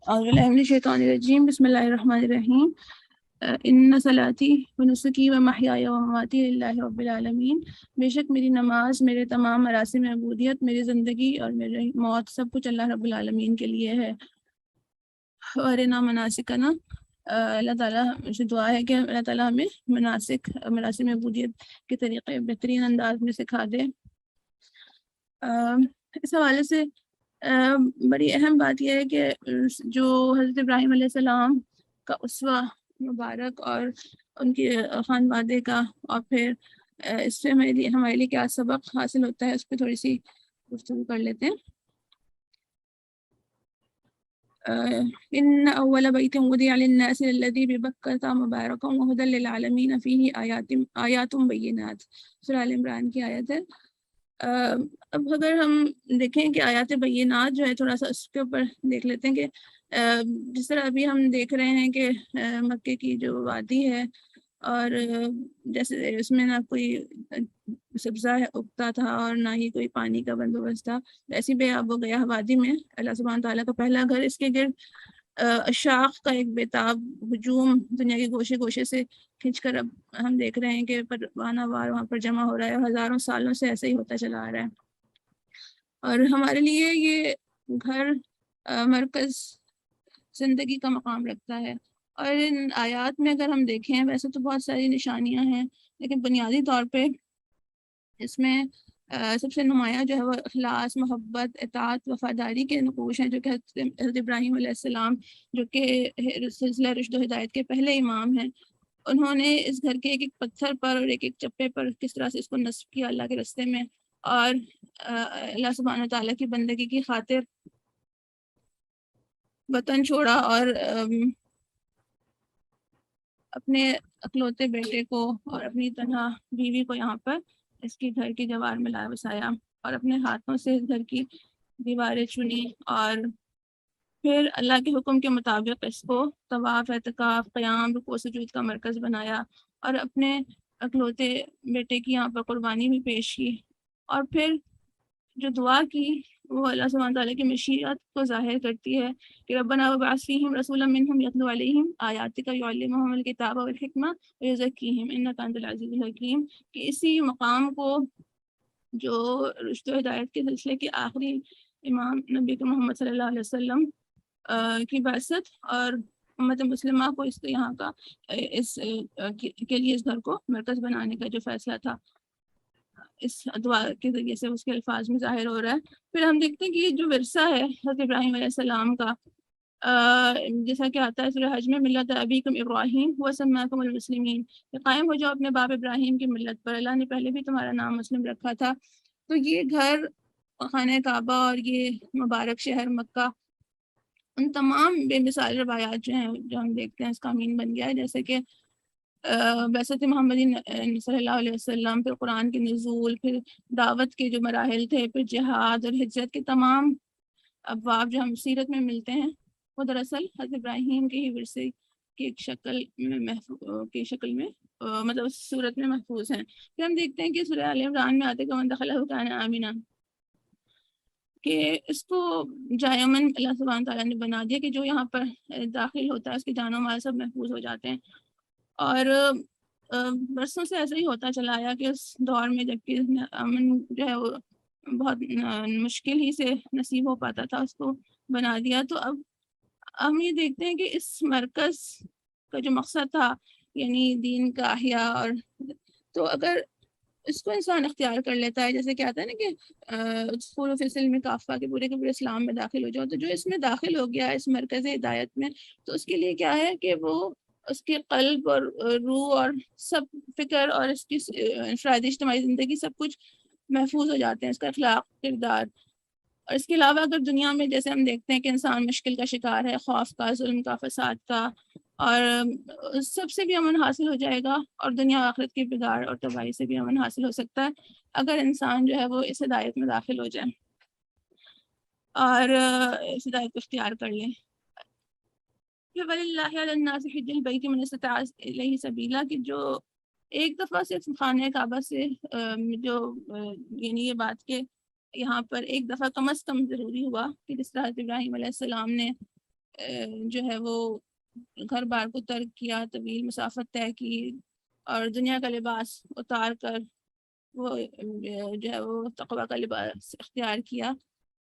اعوذ باللہ من الشیطان الرجیم، بسم اللہ الرحمن الرحیم۔ ان صلاتی و نسکی و محیای و مماتی للہ رب العالمین۔ بے شک میری نماز، میرے تمام مراسم عبودیت، میری زندگی اور میری موت، سب کچھ اللہ رب العالمین کے لیے ہے۔ اور نا مناسکنا، اللہ تعالیٰ سے دعا ہے کہ اللہ تعالیٰ ہمیں مراسم عبودیت کے طریقے بہترین انداز میں سکھا دے۔ اس حوالے سے بڑی اہم بات یہ ہے کہ جو حضرت ابراہیم علیہ السلام کا اسوہ مبارک اور ان کے خانوادے کا، اور پھر اس سے ہمارے لیے کیا سبق حاصل ہوتا ہے، اس پہ تھوڑی سی گفتگو کر لیتے ہیں۔ ان اول بیت وضع للناس الذی ببکۃ مبارکا وہدی للعالمین فیہ آیات بینات، سورہ ال عمران کی آیت ہے۔ اب اگر ہم دیکھیں کہ آیات بینات جو ہے، تھوڑا سا اس کے اوپر دیکھ لیتے ہیں کہ جس طرح ابھی ہم دیکھ رہے ہیں کہ مکے کی جو وادی ہے، اور جیسے اس میں نہ کوئی سبزہ اگتا تھا اور نہ ہی کوئی پانی کا بندوبست تھا، ایسی بے آب و گیا وادی میں اللہ سبحانہ تعالیٰ کا پہلا گھر، اس کے گرد اشاق کا ایک بےتاب ہجوم دنیا کے گوشے گوشے سے کھنچ کر اب ہم دیکھ رہے ہیں کہ پروانہ وار وہاں پر جمع ہو رہا ہے، اور ہزاروں سالوں سے ایسے ہی ہوتا چلا آ رہا ہے۔ اور ہمارے لیے یہ گھر مرکز زندگی کا مقام رکھتا ہے۔ اور ان آیات میں اگر ہم دیکھیں، ویسے تو بہت ساری نشانیاں ہیں، لیکن بنیادی طور پہ اس میں سب سے نمایاں جو ہے وہ اخلاص، محبت، اطاعت، وفاداری کے نقوش ہیں، جو کہ حضرت ابراہیم علیہ السلام، جو کہ سلسلہ رشد و ہدایت کے پہلے امام ہیں، انہوں نے اس گھر کے ایک ایک پتھر پر اور ایک ایک چپے پر کس طرح سے اس کو نصب کیا اللہ کے راستے میں، اور اللہ سبحانہ تعالیٰ کی بندگی کی خاطر وطن چھوڑا، اور اپنے اکلوتے بیٹے کو اور اپنی تنہا بیوی کو یہاں پر اس کی گھر کی دیوار میں لا بسایا، اور اپنے ہاتھوں سے اس گھر کی دیواریں چنی، اور پھر اللہ کے حکم کے مطابق اس کو طواف، اعتکاف، قیام، رکوع سجود کا مرکز بنایا، اور اپنے اکلوتے بیٹے کی یہاں پر قربانی بھی پیش کی، اور پھر جو دعا کی وہ اللہ سبحانہ تعالیٰ کی مشیت کو ظاہر کرتی ہے کہ ربنا وابعث فیہم رسولا منہم یتلو علیہم آیاتک ویعلمہم الکتاب والحکمہ ویزکیہم انک انت العزیز الحکیم، کہ اسی مقام کو جو رشد و ہدایت کے سلسلے کے آخری امام نبی کے محمد صلی اللہ علیہ وسلم کی بعثت اور امت مسلمہ کو اس یہاں کا اس کے لیے اس گھر کو مرکز بنانے کا جو فیصلہ تھا، اس دعا کے ذریعے سے اس کے الفاظ میں ظاہر ہو رہا ہے۔ پھر ہم دیکھتے ہیں کہ یہ جو ورثہ ہے حضرت ابراہیم علیہ السلام کا، جیسا کہ آتا ہے سورہ حج میں، ملت ابیکم ابراہیم هو سماکم المسلمین، کہ قائم ہو جاؤ اپنے باپ ابراہیم کی ملت پر، اللہ نے پہلے بھی تمہارا نام مسلم رکھا تھا۔ تو یہ گھر، خانہ کعبہ اور یہ مبارک شہر مکہ، ان تمام بے مثال روایات جو ہیں جو ہم دیکھتے ہیں اس کا امین بن گیا ہے، جیسے کہ بعثت محمدی صلی اللہ علیہ وسلم، پھر قرآن کے نزول، پھر دعوت کے جو مراحل تھے، پھر جہاد اور ہجرت کے تمام ابواب جو ہم سیرت میں ملتے ہیں، وہ دراصل حضرت ابراہیم کے ہی ورثے کی ایک شکل میں مطلب اس صورت میں محفوظ ہیں۔ پھر ہم دیکھتے ہیں کہ سورہ آل عمران میں آتے کہ من دخلہ کان آمنا، کہ اس کو جائے امن اللہ سبحانہ تعالیٰ نے بنا دیا کہ جو یہاں پر داخل ہوتا ہے اس کی جان و مال سب محفوظ ہو جاتے ہیں۔ اور برسوں سے ایسا ہی ہوتا چلا آیا کہ اس دور میں جب کہ امن جو ہے وہ بہت مشکل ہی سے نصیب ہو پاتا تھا، اس کو بنا دیا۔ تو اب ہم یہ دیکھتے ہیں کہ اس مرکز کا جو مقصد تھا، یعنی دین کا احیاء، اور تو اگر اس کو انسان اختیار کر لیتا ہے، جیسے کہ آتا ہے نا کہ اسکول فی السلم کافہ کے پورے اسلام میں داخل ہو جاؤ، تو جو اس میں داخل ہو گیا اس مرکز ہدایت میں، تو اس کے لیے کیا ہے کہ وہ اس کے قلب اور روح اور سب فکر اور اس کی انفرادی اجتماعی زندگی سب کچھ محفوظ ہو جاتے ہیں، اس کا اخلاق، کردار۔ اور اس کے علاوہ اگر دنیا میں جیسے ہم دیکھتے ہیں کہ انسان مشکل کا شکار ہے، خوف کا، ظلم کا، فساد کا، اور سب سے بھی امن حاصل ہو جائے گا، اور دنیا و آخرت کی بگاڑ اور تباہی سے بھی امن حاصل ہو سکتا ہے اگر انسان جو ہے وہ اس ہدایت میں داخل ہو جائے اور اس ہدایت کو اختیار کر لے۔ وَلِلَّهِ عَلَى النَّاسِ حِجُّ الْبَيْتِ مَنِ اسْتَطَاعَ إِلَيْهِ سَبِيلًا، کہ جو ایک دفعہ صرف خانہ کعبہ سے جو یعنی یہ بات کہ یہاں پر ایک دفعہ کم از کم ضروری ہوا کہ جس طرح ابراہیم علیہ السلام نے جو ہے وہ گھر بار کو ترک کیا، طویل مسافت طے کی اور دنیا کا لباس اتار کر وہ جو ہے وہ تقوی کا لباس اختیار کیا،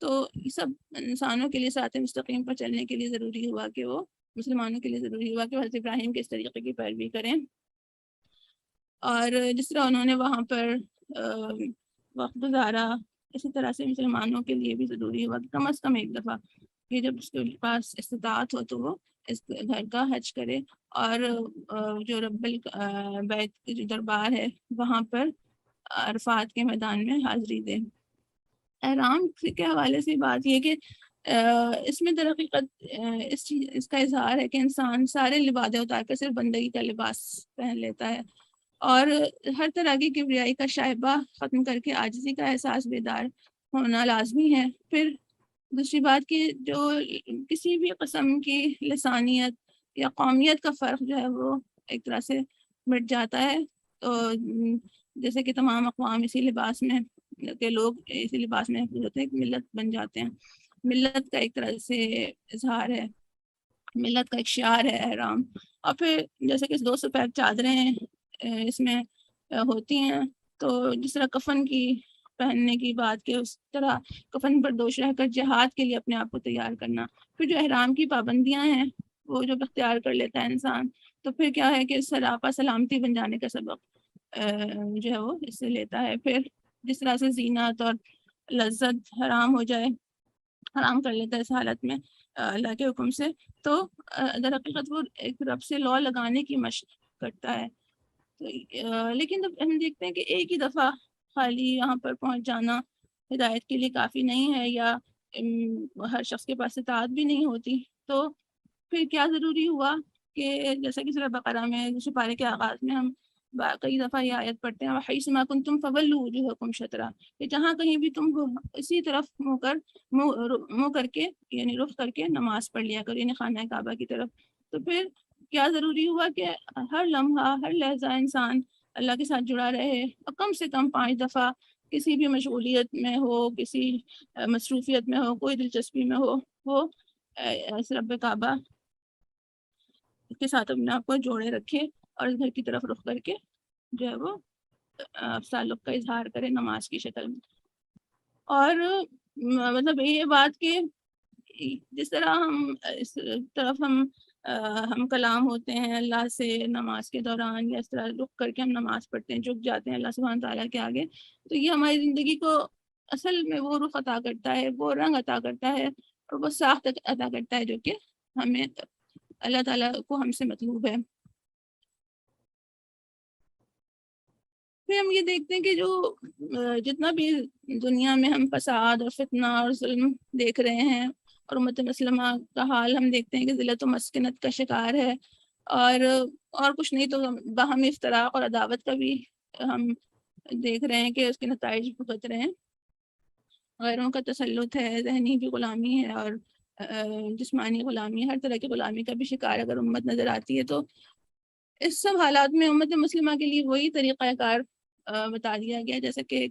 تو یہ سب انسانوں کے لیے صراط مستقیم پر چلنے کے لیے ضروری ہوا کہ وہ مسلمانوں کے لیے ضروری ہوا کہ حضرت ابراہیم کے اس طریقے کی پیروی کریں. اور جس طرح انہوں نے وہاں پر وقت گزارا، اسی طرح سے مسلمانوں کے لیے بھی ضروری ہوا کہ کم از کم ایک دفعہ کہ جب اس کے پاس استطاعت ہو تو وہ اس گھر کا حج کرے، اور جو رب البیت کی جو دربار ہے وہاں پر عرفات کے میدان میں حاضری دے. احرام کے حوالے سے بات یہ کہ اس میں در حقیقت اس کا اظہار ہے کہ انسان سارے لبادے اتار کر صرف بندگی کا لباس پہن لیتا ہے، اور ہر طرح کی کبریائی کا شائبہ ختم کر کے عاجزی کا احساس بیدار ہونا لازمی ہے. پھر دوسری بات کہ جو کسی بھی قسم کی لسانیت یا قومیت کا فرق جو ہے وہ ایک طرح سے مٹ جاتا ہے. تو جیسے کہ تمام اقوام اسی لباس میں کے لوگ اسی لباس میں ہوتے ہیں، ایک ملت بن جاتے ہیں. ملت کا ایک طرح سے اظہار ہے، ملت کا ایک شعار ہے احرام. اور پھر جیسے کہ 2 سفید چادریں اس میں ہوتی ہیں، تو جس طرح کفن کی پہننے کی بات کہ اس طرح کفن بردوش رہ کر جہاد کے لیے اپنے آپ کو تیار کرنا. پھر جو احرام کی پابندیاں ہیں وہ جب اختیار کر لیتا ہے انسان تو پھر کیا ہے کہ سراپا سلامتی بن جانے کا سبق جو ہے وہ اس سے لیتا ہے. پھر جس طرح سے زینت اور لذت حرام ہو جائے، حرام کر لیتا ہے اس حالت میں اللہ کے حکم سے، تو در حقیقت وہ ایک رب سے لو لگانے کی مشق کرتا ہے. لیکن جب ہم دیکھتے ہیں کہ ایک ہی دفعہ خالی یہاں پر پہنچ جانا ہدایت کے لیے کافی نہیں ہے، یا ہر شخص کے پاس اطاعت بھی نہیں ہوتی، تو پھر کیا ضروری ہوا کہ جیسا کہ سورہ بقرہ میں دوسرے پارے کے آغاز میں ہم کئی دفعہ یہ آیت پڑھتے ہیں وَحَيْثُ مَا كُنْتُمْ فَوَلُّوا وُجُوهَكُمْ شَطْرَهُ، کہ جہاں کہیں بھی تم ہو اسی طرف منہ کر کے یعنی رخ کر کے نماز پڑھ لیا کرو، یعنی خانہ کعبہ کی طرف. تو پھر کیا ضروری ہوا کہ ہر لمحہ ہر لہجہ انسان اللہ کے ساتھ جڑا رہے، اور کم سے کم 5 دفعہ کسی بھی مشغولیت میں ہو، کسی مصروفیت میں ہو، کوئی دلچسپی میں ہو، وہ اس رب کعبہ کے ساتھ اپنے آپ کو جوڑے رکھے اور اس گھر کی طرف رخ کر کے جو ہے وہ تعلق کا اظہار کرے نماز کی شکل میں. اور مطلب یہ بات کہ جس طرح ہم اس طرف ہم کلام ہوتے ہیں اللہ سے نماز کے دوران، یا اس طرح رخ کر کے ہم نماز پڑھتے ہیں، جھک جاتے ہیں اللہ سبحانہ تعالیٰ کے آگے، تو یہ ہماری زندگی کو اصل میں وہ رخ عطا کرتا ہے، وہ رنگ عطا کرتا ہے، اور وہ ساخت عطا کرتا ہے جو کہ ہمیں اللہ تعالیٰ کو ہم سے مطلوب ہے. پھر ہم یہ دیکھتے ہیں کہ جو جتنا بھی دنیا میں ہم فساد اور فتنہ اور ظلم دیکھ رہے ہیں، اور امت مسلمہ کا حال ہم دیکھتے ہیں کہ ذلت و مسکنت کا شکار ہے، اور کچھ نہیں تو باہمی افتراق اور عداوت کا بھی ہم دیکھ رہے ہیں کہ اس کے نتائج بھگت رہے ہیں. غیروں کا تسلط ہے، ذہنی بھی غلامی ہے، اور جسمانی غلامی، ہر طرح کی غلامی کا بھی شکار اگر امت نظر آتی ہے. تو اس سب حالات میں امت مسلمہ کے لیے وہی طریقہ کار بتا دیا گیا جیسے کہ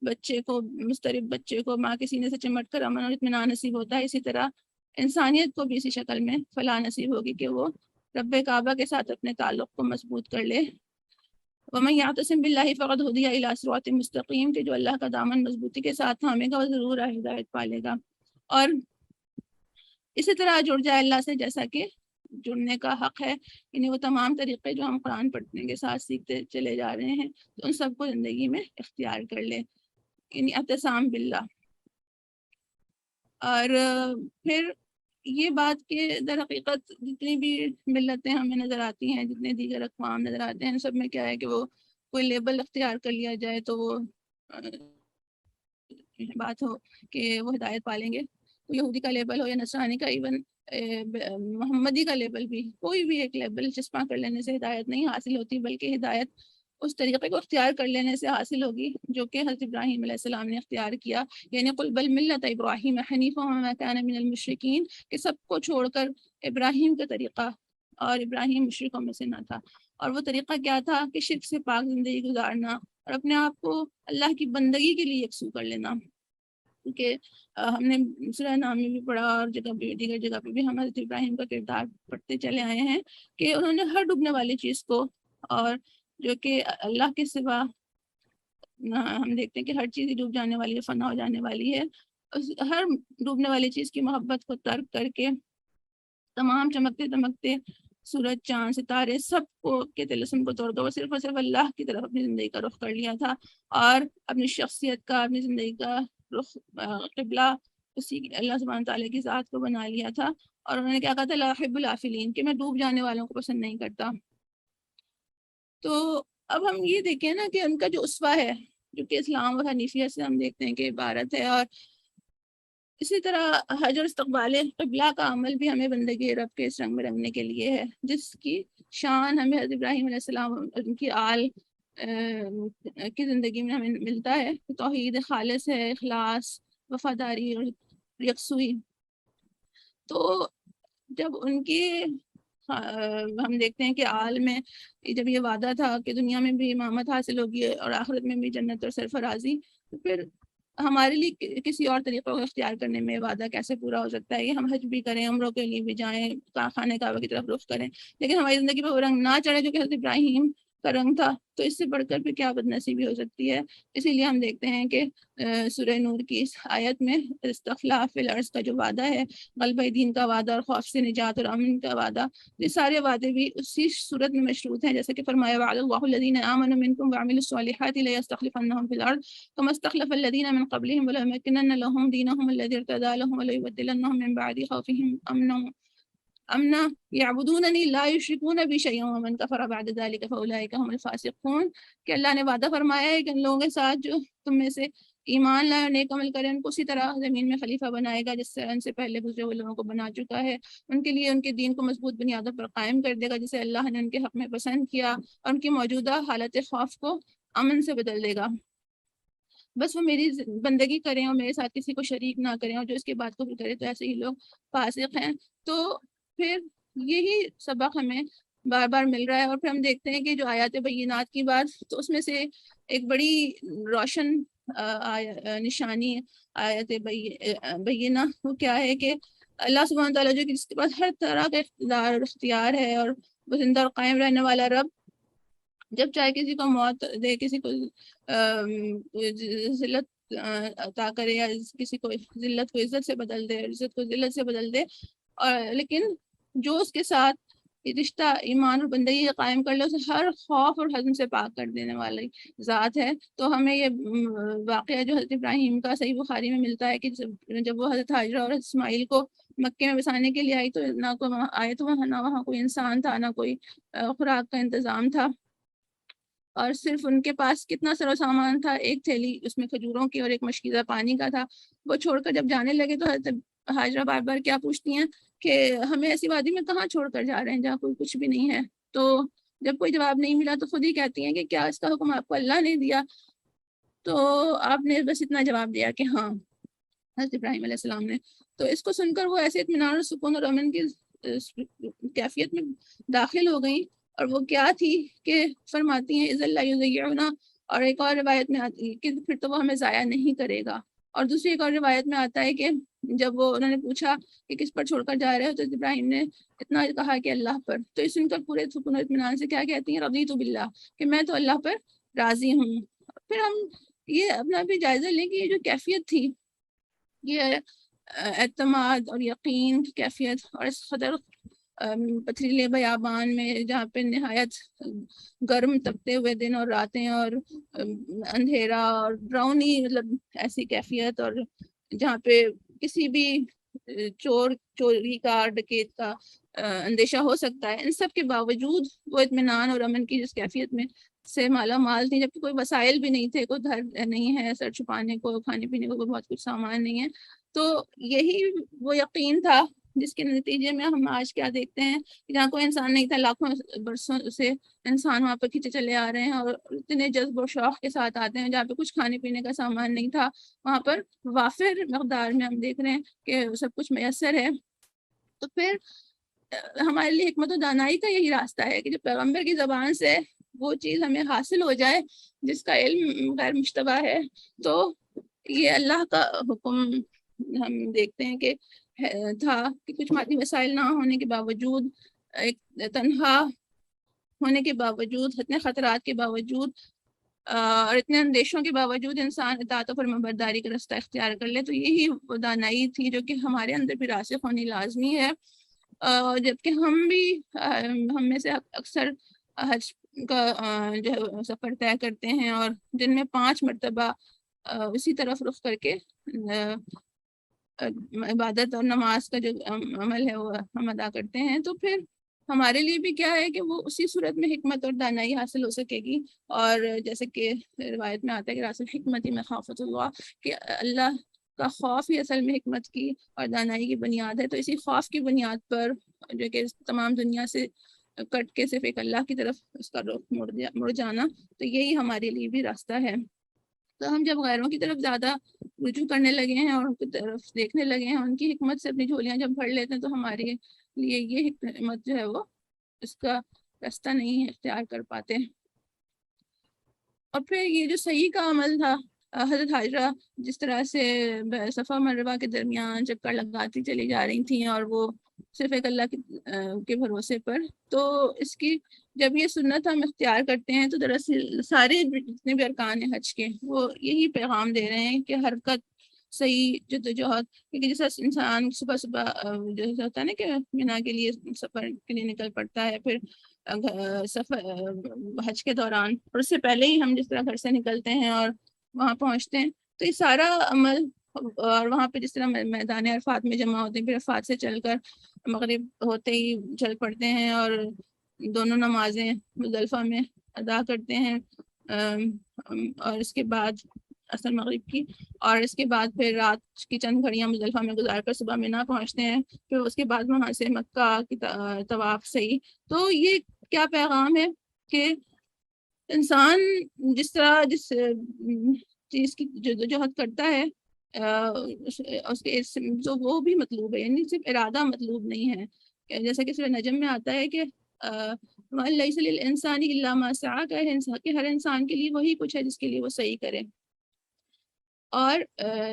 بچے کو، مضطرب بچے کو ماں کے سینے سے چمٹ کر امن اور اطمینان نصیب ہوتا ہے، اسی طرح انسانیت کو بھی اسی شکل میں فلاح نصیب ہوگی کہ وہ رب کعبہ کے ساتھ اپنے تعلق کو مضبوط کر لے. وَمَن يَعْتَصِم بِاللَّهِ فَقَدْ هُدِيَ إِلَىٰ صِرَاطٍ مُسْتَقِيمٍ، کہ جو اللہ کا دامن مضبوطی کے ساتھ تھامے گا وہ ضرور ہدایت پالے گا. اور اسی طرح جڑ جائے اللہ سے جیسا کہ جڑنے کا حق ہے، یعنی وہ تمام طریقے جو ہم قرآن پڑھنے کے ساتھ سیکھتے چلے جا رہے ہیں تو ان سب کو زندگی میں اختیار کر لے، یعنی اعتصام باللہ. اور پھر یہ بات کہ در حقیقت جتنی بھی ملتیں ہمیں نظر آتی ہیں، جتنے دیگر اقوام نظر آتے ہیں، ان سب میں کیا ہے کہ وہ کوئی لیبل اختیار کر لیا جائے تو وہ بات ہو کہ وہ ہدایت پالیں گے. یہودی کا لیبل ہو یا نصرانی کا، ایون محمدی کا لیبل بھی، کوئی بھی ایک لیبل چسپاں کر لینے سے ہدایت نہیں حاصل ہوتی، بلکہ ہدایت اس طریقے کو اختیار کر لینے سے حاصل ہوگی جو کہ حضرت ابراہیم علیہ السلام نے اختیار کیا، یعنی قل بل ملت ابراہیم حنیفا وما کان من المشرکین، کہ سب کو چھوڑ کر ابراہیم کا طریقہ، اور ابراہیم مشرکوں میں سے نہ تھا. اور وہ طریقہ کیا تھا کہ شرک سے پاک زندگی گزارنا اور اپنے آپ کو اللہ کی بندگی کے لیے یکسو کر لینا. کہ ہم نے سورہ نام میں بھی پڑھا اور جگہ بھی دیگر جگہ پہ بھی ہم حضرت ابراہیم کا کردار پڑھتے چلے آئے ہیں کہ انہوں نے ہر ڈوبنے والی چیز کو، اور جو کہ اللہ کے سوا ہم دیکھتے ہیں کہ ہر چیز ڈوب جانے والی ہے، فنا ہو جانے والی ہے، ہر ڈوبنے والی چیز کی محبت کو ترک کر کے تمام چمکتے دمکتے سورج چاند ستارے سب کو کے طلسم کو توڑ کر وہ صرف اور صرف اللہ کی طرف اپنی زندگی کا رخ کر لیا تھا، اور اپنی شخصیت کا، اپنی زندگی کا رخ قبلہ اسی اللہ سبحانہ تعالیٰ کی ذات کو بنا لیا تھا، اور انہوں نے کیا کہا تھا لا احب الافلین، کہ میں ڈوب جانے والوں کو پسند نہیں کرتا۔ تو اب ہم یہ دیکھیں نا کہ ان کا جو اسوہ ہے، جو کہ اسلام اور حنیفیت سے ہم دیکھتے ہیں کہ عبارت ہے، اور اسی طرح حج اور استقبال قبلہ کا عمل بھی ہمیں بندگی رب کے اس رنگ میں رنگنے کے لیے ہے، جس کی شان ہمیں حضرت ابراہیم علیہ السلام ان کی آل کی زندگی میں ہمیں ملتا ہے۔ توحید خالص ہے، اخلاص، وفاداری اور یکسوئی۔ تو جب ان کی ہم دیکھتے ہیں کہ آل میں جب یہ وعدہ تھا کہ دنیا میں بھی امامت حاصل ہوگی اور آخرت میں بھی جنت اور سرفرازی، تو پھر ہمارے لیے کسی اور طریقوں کو اختیار کرنے میں وعدہ کیسے پورا ہو سکتا ہے؟ یہ ہم حج بھی کریں، عمروں کے لیے بھی جائیں، خانہ کعبہ کی طرف رخ کریں، لیکن ہماری زندگی پہ وہ رنگ نہ چڑھے جو کہ حضرت ابراہیم کا رنگ تھا، تو اس سے بڑھ کر پھر کیا بدنصیبی ہو سکتی ہے؟ اسی لیے ہم دیکھتے ہیں کہ سورہ نور کی اس آیت میں استخلاف فی الارض کا جو وعدہ ہے، غلبہ دین کا وعدہ اور خوف سے نجات اور امن کا وعدہ، یہ سارے وعدے بھی اسی صورت میں مشروط ہیں، جیسے کہ فرمایا وعد اللہ الذین آمنوا منکم وعملوا الصالحات لیستخلفنہم فی الارض کما استخلف الذین من قبلہم وليمكنن لهم دینہم الذی ارتضی لهم وليبدلنہم من بعد خوفہم امنا یعبدوننی لا یشرکون بی شیئا ومن کفر بعد ذلک فاولئک هم الفاسقون، کہ اللہ نے وعدہ فرمایا ہے کہ ان لوگوں کے ساتھ جو تم میں سے ایمان لائے اور نیک عمل کریں ان کو اسی طرح زمین میں خلیفہ بنائے گا جس سے ان سے پہلے گزرے ہوئے لوگوں کو بنا چکا ہے، ان کے لیے ان کے دین کو مضبوط بنیادوں پر قائم کر دے گا جسے اللہ نے ان کے حق میں پسند کیا، اور ان کی موجودہ حالت خوف کو امن سے بدل دے گا۔ بس وہ میری بندگی کریں اور میرے ساتھ کسی کو شریک نہ کریں، اور جو اس کی بات کو بھی کرے تو ایسے ہی لوگ فاسق ہیں۔ تو پھر یہی سبق ہمیں بار بار مل رہا ہے، اور پھر ہم دیکھتے ہیں کہ جو آیات بینات کی بات، تو اس میں سے ایک بڑی روشن نشانی آیت بینہ وہ کیا ہے کہ اللہ سبحانہ تعالیٰ جو کہ جس کے پاس ہر طرح کا اقتدار اور اختیار ہے، اور وہ زندہ اور قائم رہنے والا رب جب چاہے کسی کو موت دے، کسی کو ذلت عطا کرے، یا کسی کو ذلت کو عزت سے بدل دے، عزت کو ذلت سے بدل دے، اور لیکن جو اس کے ساتھ رشتہ ایمان اور بندگی قائم کر لے اسے ہر خوف اور حزن سے پاک کر دینے والی ذات ہے۔ تو ہمیں یہ واقعہ جو حضرت ابراہیم کا صحیح بخاری میں ملتا ہے کہ جب وہ حضرت حاجرہ اور حضرت اسماعیل کو مکے میں بسانے کے لیے آئی، تو نہ کوئی وہاں آئے تو نہ وہاں کوئی انسان تھا، نہ کوئی خوراک کا انتظام تھا، اور صرف ان کے پاس کتنا سر و سامان تھا، ایک تھیلی اس میں کھجوروں کی اور ایک مشکیزہ پانی کا تھا۔ وہ چھوڑ کر جب جانے لگے تو حضرت حاجرہ بار بار کیا پوچھتی ہیں کہ ہمیں ایسی وادی میں کہاں چھوڑ کر جا رہے ہیں جہاں کوئی کچھ بھی نہیں ہے؟ تو جب کوئی جواب نہیں ملا تو خود ہی کہتی ہیں کہ کیا اس کا حکم آپ کو اللہ نے دیا؟ تو آپ نے بس اتنا جواب دیا کہ ہاں، حضرت ابراہیم علیہ السلام نے۔ تو اس کو سن کر وہ ایسے اطمینان اور سکون اور امن کی کیفیت میں داخل ہو گئیں، اور وہ کیا تھی کہ فرماتی ہیں اذ اللہ یضیعنا، اور ایک اور روایت میں آتی ہے کہ پھر تو وہ ہمیں ضائع نہیں کرے گا، اور دوسری ایک اور روایت میں آتا ہے کہ جب وہ انہوں نے پوچھا کہ کس پر چھوڑ کر جا رہے ہو، تو ابراہیم نے اتنا کہا کہ اللہ پر۔ تو اس سن کر پورے سکون و اطمینان سے کیا کہتی ہیں رضیت باللہ، کہ میں تو اللہ پر راضی ہوں۔ پھر ہم یہ اپنا بھی جائزہ لیں کہ یہ جو کیفیت تھی، یہ اعتماد اور یقین کی کیفیت، اور اس قدر پتھریلے بیابان میں جہاں پہ نہایت گرم تپتے ہوئے دن اور راتیں اور اندھیرا اور ڈراؤنی مطلب ایسی کیفیت، اور جہاں پہ کسی بھی چوری کا، ڈکیت کا اندیشہ ہو سکتا ہے، ان سب کے باوجود وہ اطمینان اور امن کی جس کیفیت میں سے مالا مال تھی، جبکہ کوئی وسائل بھی نہیں تھے، کوئی گھر نہیں ہے سر چھپانے کو، کھانے پینے کو کوئی بہت کچھ سامان نہیں ہے، تو یہی وہ یقین تھا جس کے نتیجے میں ہم آج کیا دیکھتے ہیں کہ جہاں کوئی انسان نہیں تھا، لاکھوں برسوں سے انسان وہاں پر کھینچے چلے آ رہے ہیں، اور اتنے جذب و شوق کے ساتھ آتے ہیں، جہاں پہ کچھ کھانے پینے کا سامان نہیں تھا وہاں پر وافر مقدار میں ہم دیکھ رہے ہیں کہ سب کچھ میسر ہے۔ تو پھر ہمارے لیے حکمت و دانائی کا یہی راستہ ہے کہ جب پیغمبر کی زبان سے وہ چیز ہمیں حاصل ہو جائے جس کا علم غیر مشتبہ ہے، تو یہ اللہ کا حکم ہم دیکھتے ہیں کہ تھا کہ کچھ مادی وسائل نہ ہونے کے باوجود، ایک تنہا ہونے کے باوجود، اتنے خطرات کے باوجود اور اتنے اندیشوں کے باوجود انسان اطاعت و فرمانبرداری کا رستہ اختیار کر لے، تو یہی وہ دانائی تھی جو کہ ہمارے اندر بھی راسخ ہونی لازمی ہے۔ جبکہ ہم میں سے اکثر حج کا جو ہے سفر طے کرتے ہیں، اور جن میں 5 مرتبہ اسی طرف رخ کر کے عبادت اور نماز کا جو عمل ہے وہ ہم ادا کرتے ہیں، تو پھر ہمارے لیے بھی کیا ہے کہ وہ اسی صورت میں حکمت اور دانائی حاصل ہو سکے گی۔ اور جیسے کہ روایت میں آتا ہے کہ راس الحکمت مخافت اللہ، کہ اللہ کا خوف ہی اصل میں حکمت کی اور دانائی کی بنیاد ہے۔ تو اسی خوف کی بنیاد پر جو کہ تمام دنیا سے کٹ کے صرف ایک اللہ کی طرف اس کا رخ مڑ جانا، تو یہی ہمارے لیے بھی راستہ ہے۔ تو ہم جب غیروں کی طرف زیادہ رجوع کرنے لگے ہیں اور ان کی طرف دیکھنے لگے ہیں، ان کی حکمت سے اپنی جھولیاں جب بھر لیتے ہیں، تو ہمارے لیے یہ حکمت جو ہے وہ اس کا راستہ نہیں اختیار کر پاتے۔ اور پھر یہ جو صحیح کا عمل تھا، حضرت حاجرہ جس طرح سے صفا مروا کے درمیان چکر لگاتی چلی جا رہی تھیں، اور وہ صرف ایک اللہ کے بھروسے پر، تو اس کی جب یہ سنت ہم اختیار کرتے ہیں، تو دراصل سارے جتنے بھی ارکان ہیں حج کے، وہ یہی پیغام دے رہے ہیں کہ حرکت، صحیح جدوجہد، کیونکہ جیسا انسان صبح صبح جیسا ہوتا ہے نا کہ مینا کے لیے سفر کے لیے نکل پڑتا ہے، پھر سفر حج کے دوران، اور اس سے پہلے ہی ہم جس طرح گھر سے نکلتے ہیں اور وہاں پہنچتے ہیں، تو یہ سارا عمل، اور وہاں پہ جس طرح میدان عرفات میں جمع ہوتے ہیں، پھر عرفات سے چل کر مغرب ہوتے ہی چل پڑتے ہیں اور دونوں نمازیں مزدلفہ میں ادا کرتے ہیں، اور اس کے بعد اصل مغرب کی، اور اس کے بعد پھر رات کی چند گھڑیاں مزدلفہ میں گزار کر صبح مینا پہنچتے ہیں، پھر اس کے بعد وہاں سے مکہ کی طواف صحیح۔ تو یہ کیا پیغام ہے کہ انسان جس طرح جس چیز کی جدوجہد کرتا ہے، اس کے جو وہ بھی مطلوب ہے، یعنی صرف ارادہ مطلوب نہیں ہے۔ جیسا کہ سورہ نجم میں آتا ہے کہ لَيْسَ لِلْإِنسَانِ إِلَّا مَا سَعَىٰ، کہ ہر انسان کے لیے وہی کچھ ہے جس کے لیے وہ صحیح کرے۔ اور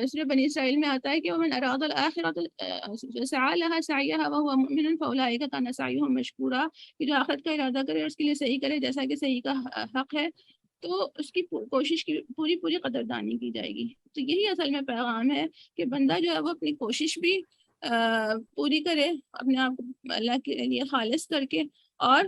سورہ بنی اسرائیل میں آتا ہے کہ وَمَنْ أَرَادَ الْآخِرَةَ سَعَىٰ لَهَا سَعْيَهَا وَهُوَ مُؤْمِنٌ فَأُولَٰئِكَ كَانَ سَعْيُهُمْ مَشْكُورًا، کہ جو آخرت کا ارادہ کرے اور اس کے لیے صحیح کرے جیسا کہ صحیح کا حق ہے، تو اس کی کوشش کی پوری قدردانی کی جائے گی۔ تو یہی اصل میں پیغام ہے کہ بندہ جو ہے وہ اپنی کوشش بھی پوری کرے، اپنے آپ کو اللہ کے لیے خالص کر کے، اور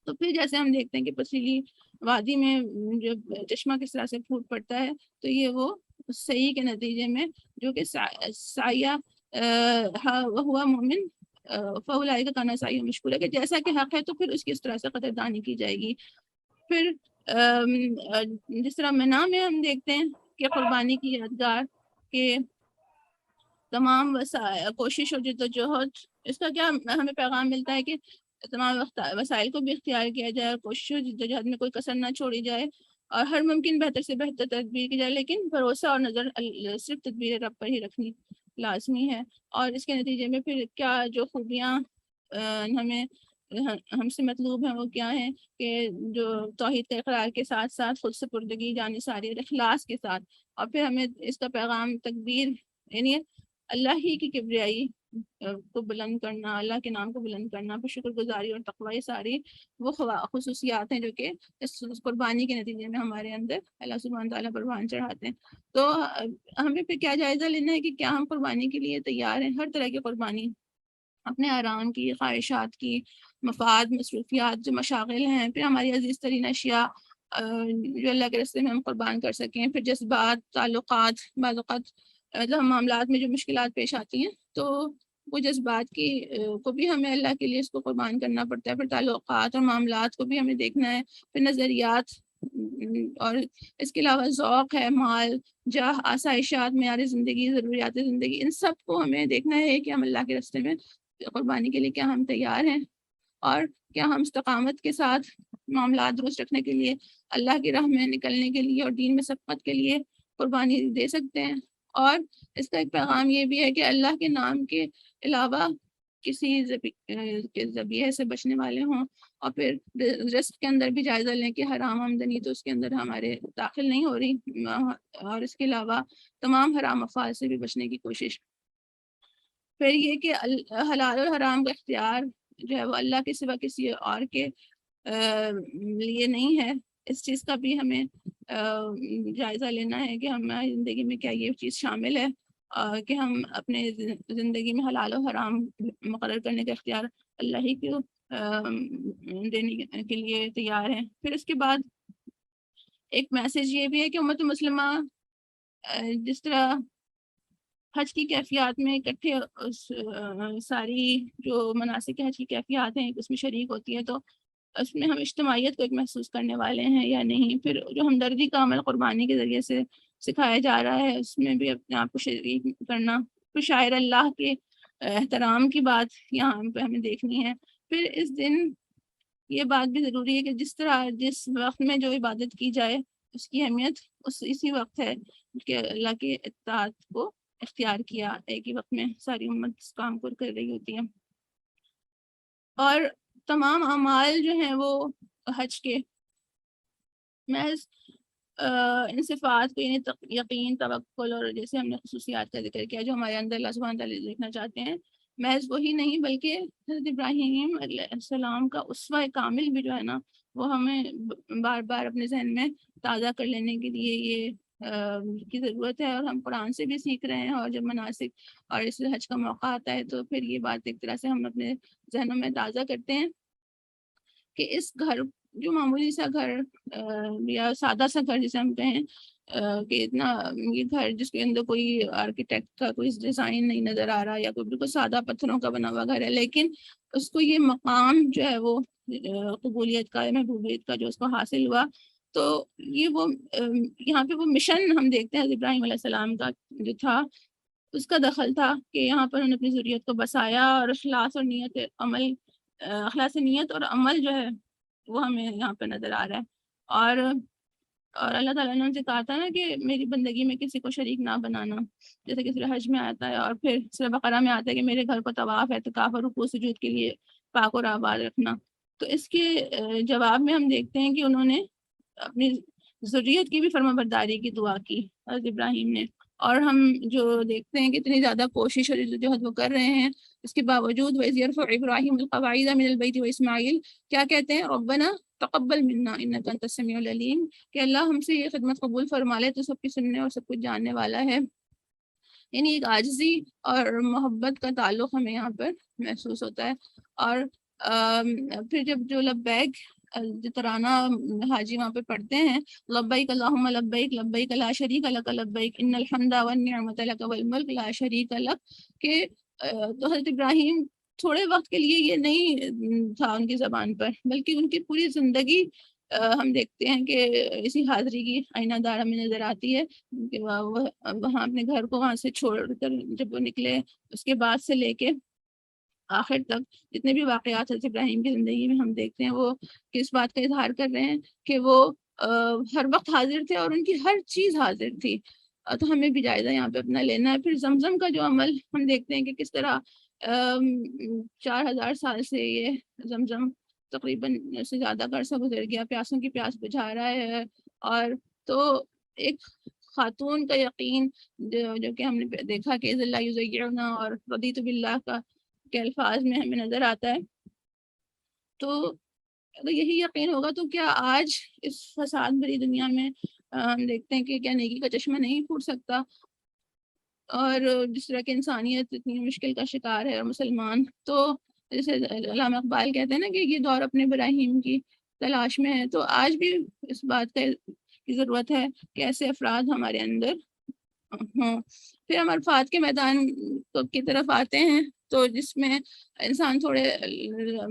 تو پھر جیسے ہم دیکھتے ہیں کہ پسیلی وادی میں جو چشمہ کس طرح سے پھوٹ پڑتا ہے، تو یہ وہ صحیح کے نتیجے میں جو کہ سایہ ہوا مومن فاولئک کان سعیہم مشکورا، کہ جیسا کہ حق ہے تو پھر اس کی اس طرح سے قدردانی کی جائے گی۔ پھر جس طرح منا میں ہم دیکھتے ہیں کہ قربانی کی یادگار کے تمام کوشش اور جدوجہد، اس کا کیا ہمیں پیغام ملتا ہے کہ تمام وسائل کو بھی اختیار کیا جائے، اور کوشش اور جدوجہد میں کوئی کسر نہ چھوڑی جائے، اور ہر ممکن بہتر سے بہتر تدبیر کی جائے، لیکن بھروسہ اور نظر صرف تدبیر رب پر ہی رکھنی لازمی ہے۔ اور اس کے نتیجے میں پھر کیا جو خوبیاں ہم سے مطلوب ہیں وہ کیا ہیں کہ جو توحید کے اقرار کے ساتھ ساتھ خود سپردگی جانثاری اور اخلاص کے ساتھ، اور پھر ہمیں اس کا پیغام تکبیر، یعنی اللہ ہی کی کبریائی کو بلند کرنا، اللہ کے نام کو بلند کرنا، پھر شکر گزاری اور تقوی، یہ ساری وہ خصوصیات ہیں جو کہ اس قربانی کے نتیجے میں ہمارے اندر اللہ سبحانہ تعالیٰ پروان چڑھاتے ہیں۔ تو ہمیں پھر کیا جائزہ لینا ہے کہ کیا ہم قربانی کے لیے تیار ہیں، ہر طرح کی قربانی، اپنے آرام کی، خواہشات کی، مفاد، مصروفیات، جو مشاغل ہیں، پھر ہماری عزیز ترین اشیاء جو اللہ کے راستے میں ہم قربان کر سکیں، پھر جذبات، تعلقات، بعض اوقات مطلب معاملات میں جو مشکلات پیش آتی ہیں، تو وہ جذبات کی کو بھی ہمیں اللہ کے لیے اس کو قربان کرنا پڑتا ہے، پھر تعلقات اور معاملات کو بھی ہمیں دیکھنا ہے، پھر نظریات، اور اس کے علاوہ ذوق ہے، مال، جاہ، آسائشات، معیار زندگی، ضروریات زندگی، ان سب کو ہمیں دیکھنا ہے کہ ہم اللہ کے راستے میں قربانی کے لیے کیا ہم تیار ہیں، اور کیا ہم استقامت کے ساتھ معاملات درست رکھنے کے لیے، اللہ کی راہ میں نکلنے کے لیے اور دین میں سبقت کے لیے قربانی دے سکتے ہیں۔ اور اس کا ایک پیغام یہ بھی ہے کہ اللہ کے نام کے علاوہ کسی ذبیحے سے بچنے والے ہوں، اور پھر رزق کے اندر بھی جائزہ لیں کہ حرام آمدنی تو اس کے اندر ہمارے داخل نہیں ہو رہی، اور اس کے علاوہ تمام حرام افعال سے بھی بچنے کی کوشش۔ پھر یہ کہ حلال اور حرام کا اختیار جو ہے وہ اللہ کے سوا کسی اور کے لیے نہیں ہے، اس چیز کا بھی ہمیں جائزہ لینا ہے کہ ہماری زندگی میں کیا یہ چیز شامل ہے کہ ہم اپنے زندگی میں حلال و حرام مقرر کرنے کا اختیار اللہ ہی کو دینے کے لیے تیار ہیں۔ پھر اس کے بعد ایک میسج یہ بھی ہے کہ امت مسلمہ جس طرح حج کی کیفیات میں اکٹھے ساری جو مناسک حج کی کیفیات ہیں اس میں شریک ہوتی ہے، تو اس میں ہم اجتماعیت کو ایک محسوس کرنے والے ہیں یا نہیں۔ پھر جو ہمدردی کا عمل قربانی کے ذریعے سے سکھایا جا رہا ہے اس میں بھی اپنے آپ کو شریک کرنا۔ پھر شاعر اللہ کے احترام کی بات یہاں پہ ہمیں دیکھنی ہے۔ پھر اس دن یہ بات بھی ضروری ہے کہ جس طرح جس وقت میں جو عبادت کی جائے اس کی اہمیت اسی وقت ہے کہ اللہ کے اطاعت کو اختیار کیا، ایک ہی وقت میں ساری امت اس کام کو کر رہی ہوتی ہے۔ اور تمام اعمال جو ہیں وہ حج کے محض ان صفات کو یعنی یقین، توکل اور جیسے ہم نے خصوصیات کا ذکر کیا جو ہمارے اندر اللہ سبحانہ تعالیٰ دیکھنا چاہتے ہیں، محض وہی نہیں بلکہ حضرت ابراہیم علیہ السلام کا اسوہ کامل بھی جو ہے نا وہ ہمیں بار بار اپنے ذہن میں تازہ کر لینے کے لیے یہ کی ضرورت ہے۔ اور ہم قرآن سے بھی سیکھ رہے ہیں، اور جب مناسک اور اس حج کا موقع آتا ہے تو پھر یہ بات ایک طرح سے ہم اپنے ذہنوں میں تازہ کرتے ہیں کہ اس گھر جو معمولی سا گھر یا سادہ سا گھر جسے ہم کہیں کہ اتنا یہ گھر جس کے اندر کوئی آرکیٹیکٹ کا کوئی ڈیزائن نہیں نظر آ رہا یا کوئی بالکل سادہ پتھروں کا بنا ہوا گھر ہے، لیکن اس کو یہ مقام جو ہے وہ قبولیت کا، محبوبیت کا جو اس کو حاصل ہوا، تو یہ وہ یہاں پہ وہ مشن ہم دیکھتے ہیں ابراہیم علیہ السلام کا جو تھا، اس کا دخل تھا کہ یہاں پر انہوں نے اپنی ذریت کو بسایا، اور اخلاص اور نیت عمل، اخلاص نیت اور عمل جو ہے وہ ہمیں یہاں پہ نظر آ رہا ہے۔ اور اللہ تعالیٰ نے ان سے کہا تھا نا کہ میری بندگی میں کسی کو شریک نہ بنانا، جیسے کہ سورہ حج میں آتا ہے، اور پھر سورہ بقرہ میں آتا ہے کہ میرے گھر کو طواف، اعتکاف اور رکوع سجود کے لیے پاک اور آباد رکھنا۔ تو اس کے جواب میں ہم دیکھتے ہیں کہ انہوں نے اپنی ذریت کی بھی فرما برداری کی دعا کی حضرت ابراہیم نے، اور ہم جو دیکھتے ہیں کہ اتنی زیادہ کوشش اور جہد وہ کر رہے ہیں، اس کے باوجود وَإِذْ يَرْفَعُ إِبْرَاهِيمُ الْقَوَاعِدَ مِنَ الْبَيْتِ وَإِسْمَاعِيلُ کیا کہتے ہیں؟ رَبَّنَا تقبل منا انک انت السمیع العلیم، کہ اللہ ہم سے یہ خدمت قبول فرما لے، تو سب کی سننے اور سب کچھ جاننے والا ہے۔ یعنی ایک عاجزی اور محبت کا تعلق ہمیں یہاں پر محسوس ہوتا ہے۔ اور پھر جب جو لبیک جو ترانہ حاجی وہاں پہ پڑھتے ہیں، لبیک اللہم لبیک لبیک لا شریک لک لبیک ان الحمد والنعمت لک والملک لا شریک لک، کہ تو حضرت ابراہیم تھوڑے وقت کے لیے یہ نہیں تھا ان کی زبان پر، بلکہ ان کی پوری زندگی ہم دیکھتے ہیں کہ اسی حاضری کی آئینہ دار ہمیں نظر آتی ہے کہ وہاں اپنے گھر کو وہاں سے چھوڑ کر جب وہ نکلے، اس کے بعد سے لے کے آخر تک جتنے بھی واقعات حضرت ابراہیم کی زندگی میں ہم دیکھتے ہیں، وہ کس بات کا اظہار کر رہے ہیں کہ وہ ہر وقت حاضر تھے اور ان کی ہر چیز حاضر تھی۔ تو ہمیں بھی جائزہ یہاں پہ اپنا لینا ہے۔ پھر زمزم کا جو عمل ہم دیکھتے ہیں کہ کس طرح 4000 سال سے یہ زمزم تقریباً سے زیادہ کا عرصہ گزر گیا، پیاسوں کی پیاس بجھا رہا ہے۔ اور تو ایک خاتون کا یقین جو کہ ہم نے دیکھا کہ اذ اللہ یزیعنا اور رضیت باللہ کا کے الفاظ میں ہمیں نظر آتا ہے، تو اگر یہی یقین ہوگا تو کیا آج اس فساد بھری دنیا میں ہم دیکھتے ہیں کہ کیا نیکی کا چشمہ نہیں پھوٹ سکتا؟ اور جس طرح کی انسانیت اتنی مشکل کا شکار ہے اور مسلمان، تو جیسے علامہ اقبال کہتے ہیں نا کہ یہ دور اپنے ابراہیم کی تلاش میں ہے، تو آج بھی اس بات کی ضرورت ہے کہ ایسے افراد ہمارے اندر ہوں۔ پھر ہم عرفات کے میدان کی طرف آتے ہیں، تو جس میں انسان تھوڑے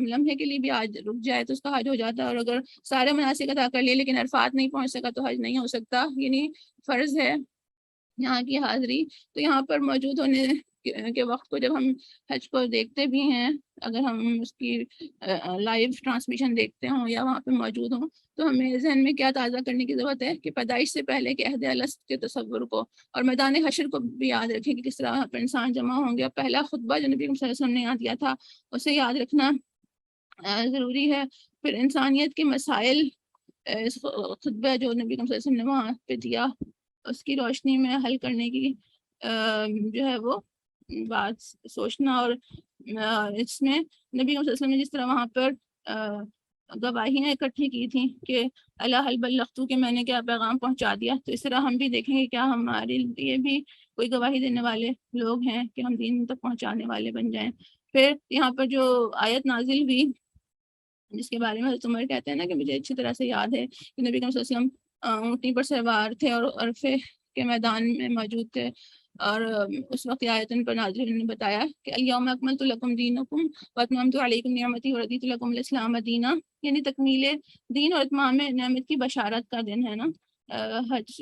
لمحے کے لیے بھی آج رک جائے تو اس کا حج ہو جاتا ہے، اور اگر سارے مناسک ادا کر لیے لیکن عرفات نہیں پہنچ سکا تو حج نہیں ہو سکتا۔ یعنی فرض ہے یہاں کی حاضری۔ تو یہاں پر موجود ہونے کے وقت کو جب ہم حج کو دیکھتے بھی ہیں، اگر ہم اس کی لائیو ٹرانسمیشن دیکھتے ہوں یا وہاں پہ موجود ہوں، تو ہمیں ذہن میں کیا تازہ کرنے کی ضرورت ہے کہ پیدائش سے پہلے کے عہد الست کے تصور کو اور میدان حشر کو بھی یاد رکھیں کہ کس طرح وہاں پہ انسان جمع ہوں گے۔ پہلا خطبہ جو نبی صلی اللہ علیہ وسلم نے یاد دیا تھا اسے یاد رکھنا، ضروری ہے. پھر انسانیت کے مسائل اس خطبہ جو نبی صلی اللہ علیہ وسلم نے وہاں پہ دیا اس کی روشنی میں حل کرنے کی جو ہے وہ بات سوچنا. اور اس میں نبی صلی اللہ علیہ وسلم نے جس طرح وہاں پر گواہیاں اکٹھی کی تھیں کہ اللہ حل بلغتو کہ میں نے کیا پیغام پہنچا دیا, تو اس طرح ہم بھی دیکھیں گے کیا ہمارے لیے بھی کوئی گواہی دینے والے لوگ ہیں کہ ہم دین تک پہنچانے والے بن جائیں. پھر یہاں پر جو آیت نازل ہوئی جس کے بارے میں حضرت عمر کہتے ہیں نا کہ مجھے اچھی طرح سے یاد ہے کہ نبی صلی اللہ علیہ وسلم اونٹنی پر سوار تھے اور عرفے کے میدان میں موجود تھے, اور اس وقت آیت پر نازل نے بتایا کہ الیوم اکملت لکم دینکم واتممت علیکم نعمتی ورضیت لکم الاسلام دینا, یعنی تکمیل دین اور اتمام نعمت کی بشارت کا دن ہے نا حج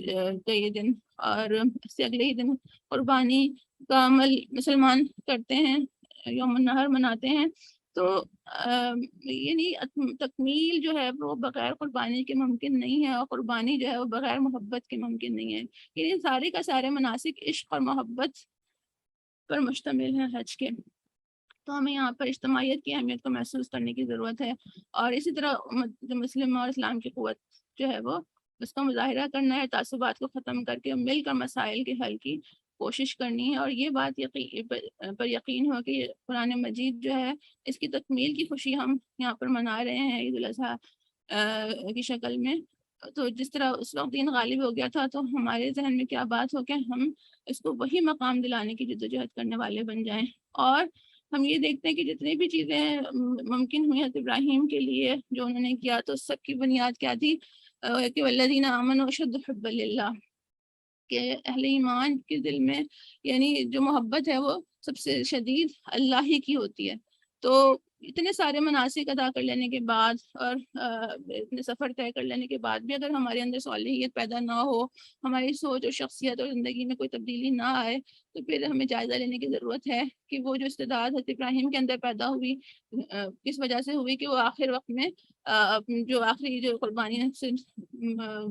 کا یہ دن. اور اس سے اگلے ہی دن قربانی کا عمل مسلمان کرتے ہیں, یوم النحر مناتے ہیں. تو یعنی تکمیل جو ہے وہ بغیر قربانی کے ممکن نہیں ہے, اور قربانی جو ہے وہ بغیر محبت کے ممکن نہیں ہے. یعنی سارے کا سارے مناسک عشق اور محبت پر مشتمل ہیں حج کے. تو ہمیں یہاں پر اجتماعیت کی اہمیت کو محسوس کرنے کی ضرورت ہے, اور اسی طرح جو مسلم اور اسلام کی قوت جو ہے وہ اس کا مظاہرہ کرنا ہے, تعصبات کو ختم کر کے مل کر مسائل کے حل کی کوشش کرنی ہے. اور یہ بات پر یقین ہو کہ قرآن مجید جو ہے اس کی تکمیل کی خوشی ہم یہاں پر منا رہے ہیں عید الاضحیٰ کی شکل میں. تو جس طرح اس وقت دین غالب ہو گیا تھا تو ہمارے ذہن میں کیا بات ہو کہ ہم اس کو وہی مقام دلانے کی جدوجہد کرنے والے بن جائیں. اور ہم یہ دیکھتے ہیں کہ جتنی بھی چیزیں ممکن ہوئی حضرت ابراہیم کے لیے جو انہوں نے کیا, تو سب کی بنیاد کیا تھی کہ والذین آمنوا اشد حبا للہ, کہ اہل ایمان کے دل میں یعنی جو محبت ہے وہ سب سے شدید اللہ ہی کی ہوتی ہے. تو اتنے سارے مناسک ادا کر لینے کے بعد اور اتنے سفر طے کر لینے کے بعد بھی اگر ہمارے اندر صالحیت پیدا نہ ہو, ہماری سوچ اور شخصیت اور زندگی میں کوئی تبدیلی نہ آئے, تو پھر ہمیں جائزہ لینے کی ضرورت ہے کہ وہ جو استعداد حضرت ابراہیم کے اندر پیدا ہوئی کس وجہ سے ہوئی کہ وہ آخر وقت میں جو آخری جو قربانی سے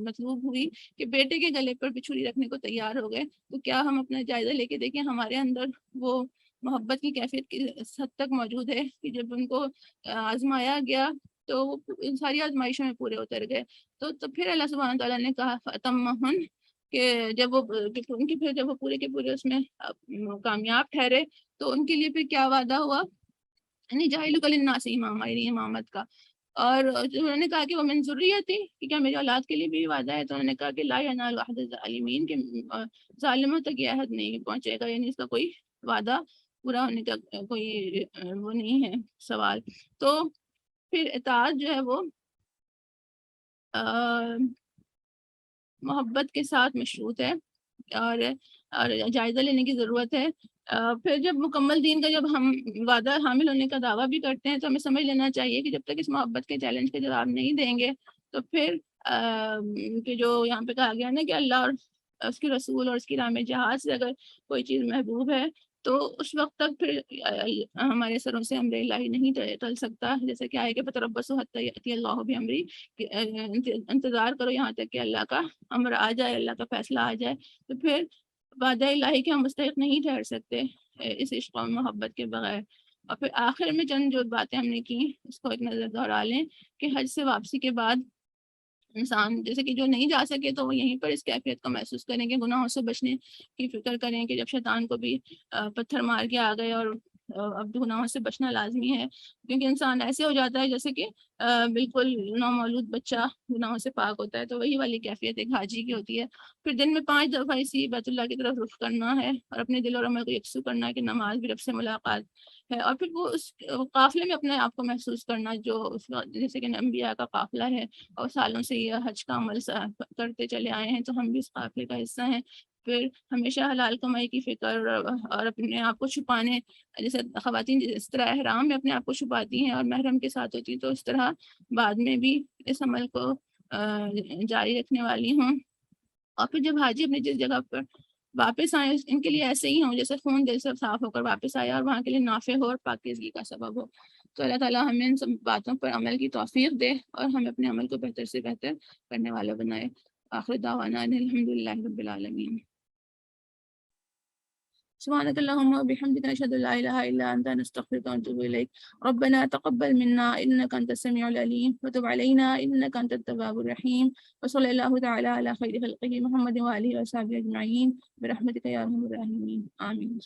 مطلوب ہوئی کہ بیٹے کے گلے پر بچھوری رکھنے کو تیار ہو گئے. تو کیا ہم اپنا جائزہ لے کے دیکھیں ہمارے اندر وہ محبت کی کیفیت کس حد تک موجود ہے کہ جب ان کو آزمایا گیا تو وہ ان ساری آزمائشوں میں پورے اتر گئے. تو پھر اللہ سبحانہ تعالیٰ نے کہا فَأَتَمَّهُنَّ کہ جب وہ ان کی پھر جب وہ پورے کے پورے اس میں کامیاب ٹھہرے تو ان کے لیے پھر کیا وعدہ ہوا, یعنی جاعلک للناس اماما, یعنی امامت کا. اور انہوں نے کہا کہ وہ من ذریتی کہ کیا میری اولاد کے لیے بھی وعدہ ہے, تو انہوں نے کہا کہ لا ینال عہد الظالمین, کہ ظالموں تک یہ عہد نہیں پہنچے گا, یعنی اس کا کوئی وعدہ پورا ہونے کا کوئی وہ نہیں ہے سوال. تو پھر اطاعت جو ہے وہ محبت کے ساتھ مشروط ہے اور جائزہ لینے کی ضرورت ہے. پھر جب مکمل دین کا جب ہم وعدہ حامل ہونے کا دعویٰ بھی کرتے ہیں تو ہمیں سمجھ لینا چاہیے کہ جب تک اس محبت کے چیلنج کے جواب نہیں دیں گے تو پھر کہ جو یہاں پہ کہا گیا نا کہ اللہ اور اس کے رسول اور اس کی راہ میں جہاد سے اگر کوئی چیز محبوب ہے تو اس وقت تک پھر ہمارے سروں سے امر الہی نہیں ٹل سکتا, جیسے کہ آئے کہ فتربصوا حتی یأتی اللہ بامری, انتظار کرو یہاں تک کہ اللہ کا امر آ جائے, اللہ کا فیصلہ آ جائے. تو پھر وعدہ الہی کے ہم مستحق نہیں ٹھہر سکتے اس عشق و محبت کے بغیر. اور پھر آخر میں چند جو باتیں ہم نے کی اس کو ایک نظر دہرا لیں کہ حج سے واپسی کے بعد انسان جیسے کہ جو نہیں جا سکے تو وہ یہیں پر اس کیفیت کو محسوس کریں کہ گناہوں سے بچنے کی فکر کریں کہ جب شیطان کو بھی پتھر مار کے آ گئے اور اب گناہوں سے بچنا لازمی ہے, کیونکہ انسان ایسے ہو جاتا ہے جیسے کہ بالکل نومولود بچہ گناہوں سے پاک ہوتا ہے. تو وہی والی کیفیت ایک حاجی کی ہوتی ہے. پھر دن میں 5 دفعہ اسی بیت اللہ کی طرف رخ کرنا ہے اور اپنے دل اور عمل کو یکسو کرنا ہے کہ نماز بھی رب سے ملاقات ہے. اور پھر وہ اس قافلے میں اپنے آپ کو محسوس کرنا جو جیسے کہ انبیاء کا قافلہ ہے اور سالوں سے یہ حج کا عمل کرتے چلے آئے ہیں, تو ہم بھی اس قافلے کا حصہ ہیں. پھر ہمیشہ حلال کمائی کی فکر اور اپنے آپ کو چھپانے, جیسے خواتین جس طرح احرام میں اپنے آپ کو چھپاتی ہیں اور محرم کے ساتھ ہوتی ہیں, تو اس طرح بعد میں بھی اس عمل کو جاری رکھنے والی ہوں. اور پھر جب حاجی اپنی جس جگہ پر واپس آئے ان کے لیے ایسے ہی ہوں جیسے خون دل سے صاف ہو کر واپس آیا اور وہاں کے لیے نافع ہو اور پاکیزگی کا سبب ہو. تو اللہ تعالیٰ ہمیں ان سب باتوں پر عمل کی توفیق دے اور ہمیں اپنے عمل کو بہتر سے بہتر کرنے والا بنائے. آخر دعوانا الحمدللہ رب العالمین. سبحانك اللهم وبحمدك نشهد أن لا إله إلا أنت نستغفرك ونتوب إليك. ربنا تقبل منا إنك أنت السميع العليم وتب علينا إنك أنت التواب الرحيم. وصلى الله تعالى على خير خلقه محمد وآله وصحبه أجمعين برحمتك يا أرحم الراحمين آمين.